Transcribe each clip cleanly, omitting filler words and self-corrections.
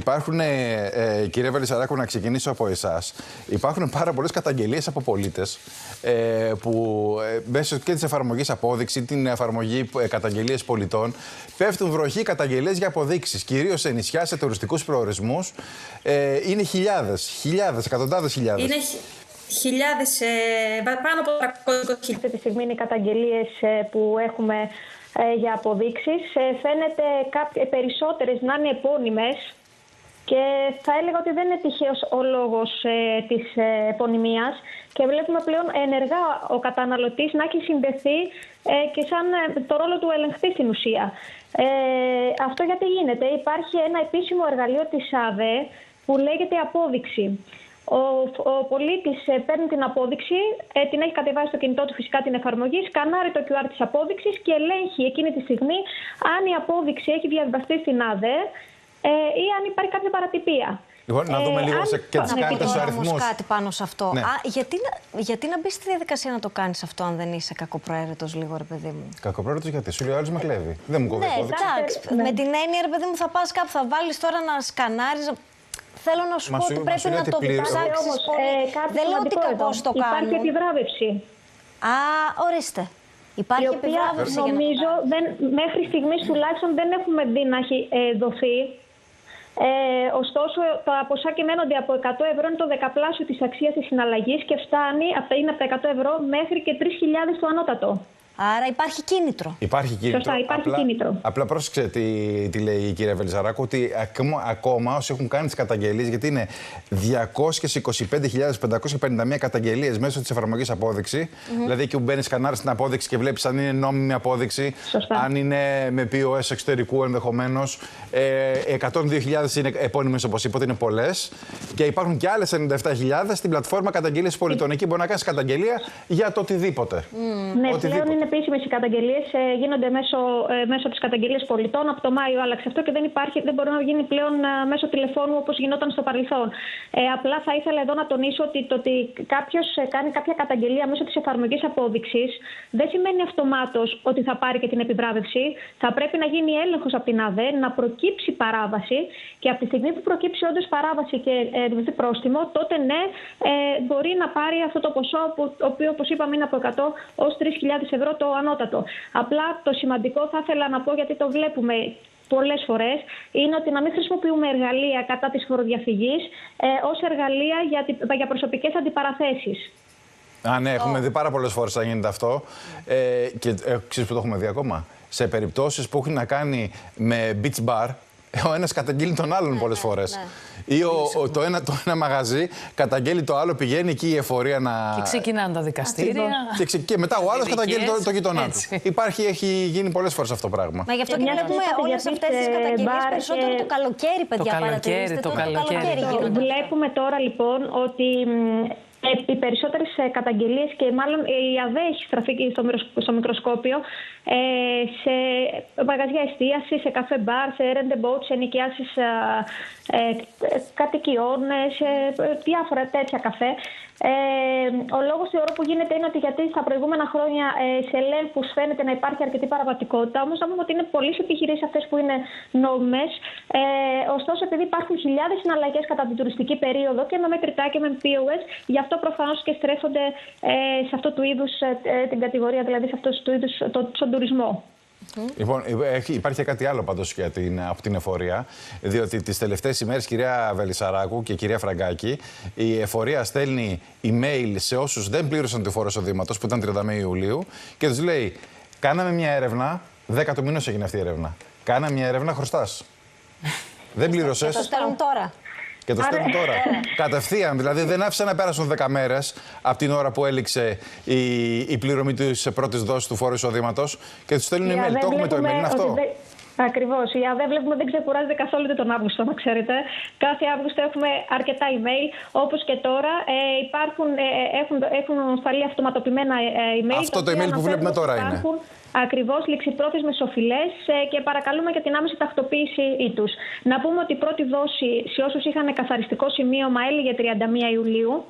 Υπάρχουν, κύριε Βελισσαράκου, να ξεκινήσω από εσάς. Υπάρχουν πάρα πολλές καταγγελίες από πολίτες που μέσω και της εφαρμογής απόδειξη, την εφαρμογή καταγγελίες πολιτών, πέφτουν βροχή καταγγελίες για αποδείξεις, κυρίως σε νησιά, σε τουριστικούς προορισμούς. Είναι χιλιάδες, εκατοντάδες χιλιάδες. Είναι χιλιάδες, πάνω από 300.000 αυτή τη στιγμή είναι οι καταγγελίες που έχουμε για αποδείξεις. Φαίνεται περισσότερες να είναι επώνυμες και θα έλεγα ότι δεν είναι τυχαίος ο λόγος της επωνυμίας και βλέπουμε πλέον ενεργά ο καταναλωτής να έχει συνδεθεί και σαν το ρόλο του ελεγχτή στην ουσία. Αυτό γιατί γίνεται? Υπάρχει ένα επίσημο εργαλείο της ΑΔΕ που λέγεται απόδειξη. Ο πολίτης παίρνει την απόδειξη, την έχει κατεβάσει στο κινητό του φυσικά την εφαρμογή, σκανάρει το QR της απόδειξης και ελέγχει εκείνη τη στιγμή αν η απόδειξη έχει διαβιβαστεί στην ΑΔΕ ή αν υπάρχει κάποια παρατυπία. Λοιπόν, να δούμε λίγο και τις κάρτες στους αριθμούς. Κάτι πάνω σε αυτό. Ναι. Γιατί να μπει στη διαδικασία να το κάνεις αυτό, αν δεν είσαι κακοπροαίρετος, λίγο, ρε παιδί μου? Κακοπροαίρετος γιατί? Σου λέει ο άλλος με κλέβει. Δεν μου κόβει απόδειξη. Εντάξει. Με την έννοια, ρε παιδί μου, θα πας κάπου, θα βάλεις τώρα να σκανάρεις. Θέλω να σου πω ότι πρέπει να το ψάξεις πολύ. Δεν λέω ότι κακώς το κάνουν. Υπάρχει επιβράβευση. Ορίστε. Υπάρχει επιβράβευση. Νομίζω μέχρι στιγμής τουλάχιστον δεν έχουμε δει να έχει δοθεί. Ωστόσο, τα ποσά κυμαίνονται από 100 ευρώ, είναι το δεκαπλάσιο της αξίας της συναλλαγής και φτάνει, είναι από τα 100 ευρώ μέχρι και 3.000 το ανώτατο. Άρα υπάρχει κίνητρο. Υπάρχει κίνητρο. Σωστά, υπάρχει κίνητρο. Απλά πρόσεξε τι λέει η κυρία Βελισσαράκου, ότι ακόμα όσοι έχουν κάνει τις καταγγελίες, γιατί είναι 225.551 καταγγελίες μέσω της εφαρμογής απόδειξη, δηλαδή εκεί που μπαίνεις σκανάρεις στην απόδειξη και βλέπεις αν είναι νόμιμη απόδειξη, αν είναι με POS εξωτερικού ενδεχομένως. 102.000 είναι επώνυμες, όπως είπα, είναι πολλές. Και υπάρχουν και άλλες 97.000 στην πλατφόρμα καταγγελίες πολιτών. Εκεί μπορεί να κάνεις καταγγελία για το οτιδήποτε. Ναι, πλέον είναι επίσημες οι καταγγελίες, γίνονται μέσω της καταγγελίας πολιτών. Από το Μάιο άλλαξε αυτό και δεν μπορεί να γίνει πλέον μέσω τηλεφώνου όπως γινόταν στο παρελθόν. Απλά θα ήθελα εδώ να τονίσω ότι το ότι κάποιος κάνει κάποια καταγγελία μέσω της εφαρμογής απόδειξης δεν σημαίνει αυτομάτως ότι θα πάρει και την επιβράβευση. Θα πρέπει να γίνει έλεγχος από την ΑΔΕ, να προκύψει παράβαση και από τη στιγμή που προκύψει όντως παράβαση και δηλαδή πρόστιμο, τότε ναι, μπορεί να πάρει αυτό το ποσό, το οποίο όπως είπαμε είναι από 100 ως 3.000 ευρώ το ανώτατο. Απλά το σημαντικό θα ήθελα να πω, γιατί το βλέπουμε πολλές φορές, είναι ότι να μην χρησιμοποιούμε εργαλεία κατά της φοροδιαφυγής ως εργαλεία για προσωπικές αντιπαραθέσεις. Ναι, έχουμε δει πάρα πολλές φορές να γίνεται αυτό. Και ξέρεις που το έχουμε δει ακόμα? Σε περιπτώσεις που έχουν να κάνει με beach bar, ο ένας καταγγείλει τον άλλον πολλές φορές. Ή το ένα μαγαζί καταγγέλει το άλλο, πηγαίνει εκεί η εφορία να. Και ξεκινάνε τα δικαστήρια. Και μετά ο άλλος καταγγέλει το γειτονά του. Έχει γίνει πολλές φορές αυτό το πράγμα. Μα γι' αυτό και βλέπουμε όλες αυτές τις καταγγελίες περισσότερο το καλοκαίρι, παιδιά. Το καλοκαίρι. Βλέπουμε τώρα λοιπόν ότι οι περισσότερες καταγγελίες και μάλλον η ΑΔΕ έχει στραφεί στο μικροσκόπιο σε μαγαζιά εστίασης, σε καφέ μπαρ, σε rent boat, σε νοικιάσεις κατοικιών, σε διάφορα τέτοια καφέ. Ο λόγος θεωρώ που γίνεται είναι ότι γιατί στα προηγούμενα χρόνια σε ελέγχους φαίνεται να υπάρχει αρκετή παραβατικότητα. Όμως να πούμε ότι είναι πολλές επιχειρήσεις αυτές που είναι νόμιμες. Ωστόσο, επειδή υπάρχουν χιλιάδες συναλλαγές κατά την τουριστική περίοδο και με μετρητά και με POS, γι' αυτό προφανώς και στρέφονται σε αυτό του είδους την κατηγορία, δηλαδή σε αυτό του είδους τον τουρισμό. Λοιπόν, υπάρχει κάτι άλλο πάντως από την εφορία, διότι τις τελευταίες ημέρες, κυρία Βελισσαράκου και κυρία Φραγκάκη, η εφορία στέλνει email σε όσους δεν πλήρωσαν τη φόρο εισοδήματος, που ήταν 31 Ιουλίου, και τους λέει: κάναμε μια έρευνα, 10 του μηνός έγινε αυτή η έρευνα. Κάναμε μια έρευνα, χρωστάς. Δεν πλήρωσες. Και το στέλνουν τώρα. Και το στέλνουν τώρα. Κατευθείαν. Δηλαδή δεν άφησε να πέρασουν 10 μέρες από την ώρα που έληξε η πληρωμή της πρώτης δόσης του φόρου εισοδήματος και του στέλνουν email. Το έχουμε το email, είναι αυτό. Ακριβώς. Η ΑΔΕ βλέπουμε δεν ξεκουράζεται καθόλου τον Αύγουστο, να ξέρετε. Κάθε Αύγουστο έχουμε αρκετά email, όπως και τώρα. Έχουν σταλεί αυτοματοποιημένα email. Αυτό το email που βλέπουμε τώρα είναι. Ακριβώς, ληξιπρόθεσμες οφειλές και παρακαλούμε για την άμεση ταυτοποίηση τους. Να πούμε ότι η πρώτη δόση σε όσους είχαν καθαριστικό σημείωμα έλεγε 31 Ιουλίου.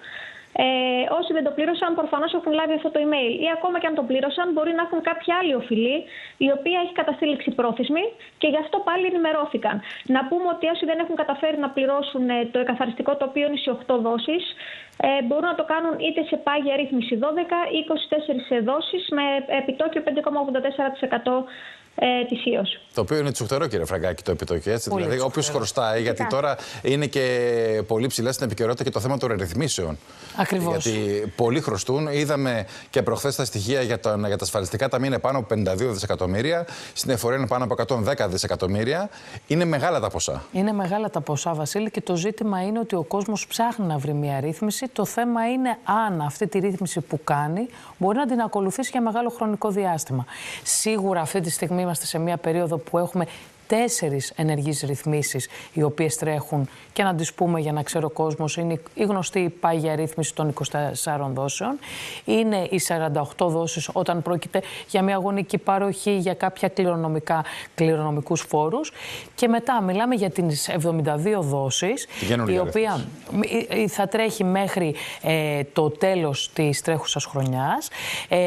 Όσοι δεν το πλήρωσαν, προφανώς έχουν λάβει αυτό το email. Ή ακόμα και αν το πλήρωσαν, μπορεί να έχουν κάποια άλλη οφειλή, η οποία έχει καταστήλει ξυπρόθεσμη και γι' αυτό πάλι ενημερώθηκαν. Να πούμε ότι όσοι δεν έχουν καταφέρει να πληρώσουν το εκαθαριστικό, το οποίο είναι σε 8 δόσεις, μπορούν να το κάνουν είτε σε πάγια ρύθμιση 12 ή 24 δόσεις με επιτόκιο 5,84% ετησίως. Το οποίο είναι τσουχτερό, κύριε Φραγκάκη, το επιτόκιο. Έτσι. Πολύ δηλαδή, όποιος χρωστάει, γιατί τώρα είναι και πολύ ψηλά στην επικαιρότητα και το θέμα των ρυθμίσεων. Ακριβώς. Γιατί πολλοί χρωστούν. Είδαμε και προχθές τα στοιχεία για τα ασφαλιστικά ταμεία είναι πάνω από 52 δισεκατομμύρια. Στην εφορία είναι πάνω από 110 δισεκατομμύρια. Είναι μεγάλα τα ποσά. Είναι μεγάλα τα ποσά, Βασίλη, και το ζήτημα είναι ότι ο κόσμος ψάχνει να βρει μια ρύθμιση. Το θέμα είναι αν αυτή τη ρύθμιση που κάνει μπορεί να την ακολουθήσει για μεγάλο χρονικό διάστημα. Σίγουρα αυτή τη στιγμή είμαστε σε μια περίοδο που έχουμε 4 ενεργείς ρυθμίσεις οι οποίες τρέχουν και να τις πούμε για να ξέρει ο κόσμος. Είναι η γνωστή πάγια ρύθμιση των 24 δόσεων. Είναι οι 48 δόσεις όταν πρόκειται για μια γονική παροχή, για κάποια κληρονομικούς φόρους. Και μετά μιλάμε για τις 72 δόσεις, η οποία θα τρέχει μέχρι το τέλος της τρέχουσας χρονιάς.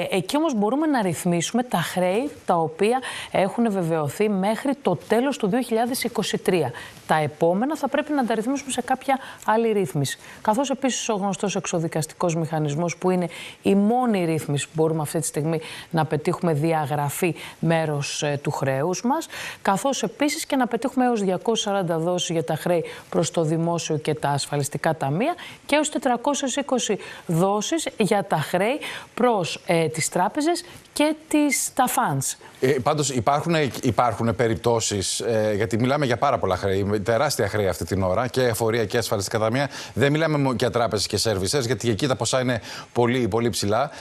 Εκεί όμως μπορούμε να ρυθμίσουμε τα χρέη τα οποία έχουν βεβαιωθεί μέχρι το τέλος του 2023. Τα επόμενα θα πρέπει να τα ρυθμίσουμε σε κάποια άλλη ρύθμιση. Καθώς επίσης ο γνωστός εξοδικαστικός μηχανισμός, που είναι η μόνη ρύθμιση που μπορούμε αυτή τη στιγμή να πετύχουμε διαγραφή μέρος του χρέους μας. Καθώς επίσης και να πετύχουμε έως 240 δόσεις για τα χρέη προς το δημόσιο και τα ασφαλιστικά ταμεία και έως 420 δόσεις για τα χρέη προς τις τράπεζες και τα funds. Πάντως υπάρχουν περιπτώσεις, γιατί μιλάμε για πάρα πολλά χρέη, τεράστια χρέη αυτή την ώρα, και εφορία και ασφαλιστικά ταμεία. Δεν μιλάμε μόνο για τράπεζες και services, γιατί εκεί τα ποσά είναι πολύ, πολύ ψηλά.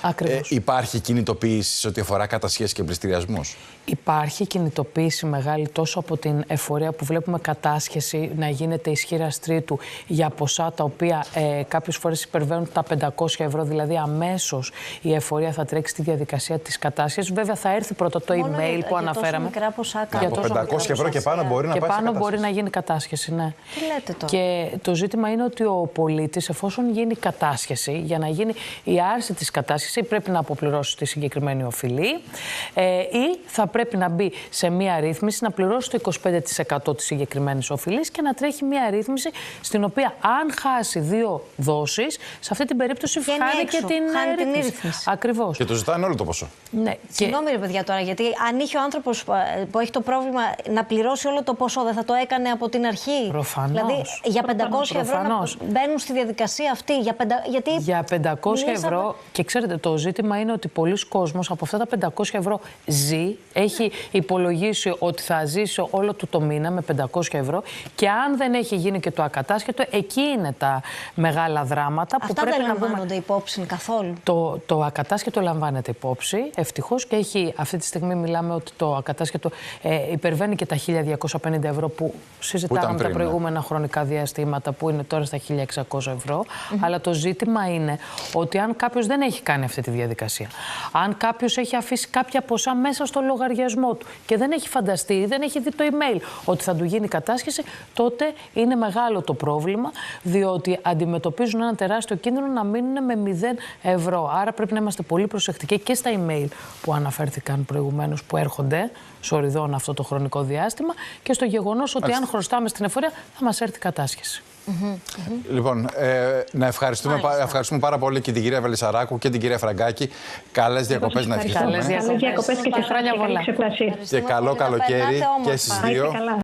Υπάρχει κινητοποίηση σε ό,τι αφορά κατασχέσεις και πληστηριασμούς? Υπάρχει κινητοποίηση μεγάλη τόσο από την εφορία, που βλέπουμε κατάσχεση να γίνεται ισχύρας τρίτου για ποσά τα οποία κάποιες φορές υπερβαίνουν τα 500 ευρώ, δηλαδή αμέσως η εφορία θα τρέξει στη διαδικασία της κατάσχεσης. Βέβαια θα έρθει πρώτα το email που αναφέραμε. Μικρά ποσά, από 500 ευρώ και πάνω μπορεί να πάει σε κατάσχεση. Μπορεί να γίνει κατάσχεση, ναι. Τι λέτε τώρα? Και το ζήτημα είναι ότι ο πολίτης, εφόσον γίνει κατάσχεση, για να γίνει η άρση της κατάσχεσης, πρέπει να αποπληρώσει τη συγκεκριμένη οφειλή ή θα πρέπει να μπει σε μία ρύθμιση, να πληρώσει το 25% της συγκεκριμένης οφειλής και να τρέχει μία ρύθμιση στην οποία, αν χάσει 2 δόσεις, σε αυτή την περίπτωση χάνει και την ρύθμιση. Ακριβώς. Και το ζητάνε όλο το ποσό. Ναι. Συγγνώμη, ρε παιδιά, τώρα, γιατί αν είχε ο άνθρωπος που έχει το πρόβλημα να πληρώσει όλο το ποσό, δεν θα το έκανε από την αρχή? Προφανώς. Δηλαδή, για 500 ευρώ να μπαίνουν στη διαδικασία αυτή. Για 500 ευρώ. Και ξέρετε, το ζήτημα είναι ότι πολλοί κόσμος από αυτά τα 500 ευρώ ζει, έχει υπολογίσει ότι θα ζήσει όλο του το μήνα με 500 ευρώ, και αν δεν έχει γίνει και το ακατάσχετο, εκεί είναι τα μεγάλα δράματα. Αυτά που πρέπει δεν να λαμβάνονται υπόψη καθόλου. Το ακατάσχετο λαμβάνεται υπόψη, ευτυχώς, και έχει, αυτή τη στιγμή μιλάμε ότι το ακατάσχετο υπερβαίνει και τα 1.250 ευρώ που συζητάγαμε τα προηγούμενα χρονικά διαστήματα, που είναι τώρα στα 1.600 ευρώ. Αλλά το ζήτημα είναι ότι αν κάποιος δεν έχει κάνει αυτή τη διαδικασία, αν κάποιος έχει αφήσει κάποια ποσά μέσα στο λογαριασμό του και δεν έχει φανταστεί, δεν έχει δει το email ότι θα του γίνει κατάσχεση, τότε είναι μεγάλο το πρόβλημα, διότι αντιμετωπίζουν ένα τεράστιο κίνδυνο να μείνουν με 0 ευρώ. Άρα πρέπει να είμαστε πολύ προσεκτικοί και στα email που αναφέρθηκαν προηγουμένως, που έρχονται σοριδών αυτό το χρονικό διάστημα, και στο γεγονός ότι αν χρωστάμε στην εφορία θα μας έρθει κατάσχεση. Λοιπόν, να ευχαριστούμε πάρα πολύ και την κυρία Βελισσαράκου και την κυρία Φραγκάκη. Καλές διακοπές να ευχηθούμε. Καλές διακοπές και χρόνια πολλά. Και καλό καλοκαίρι και στις δύο.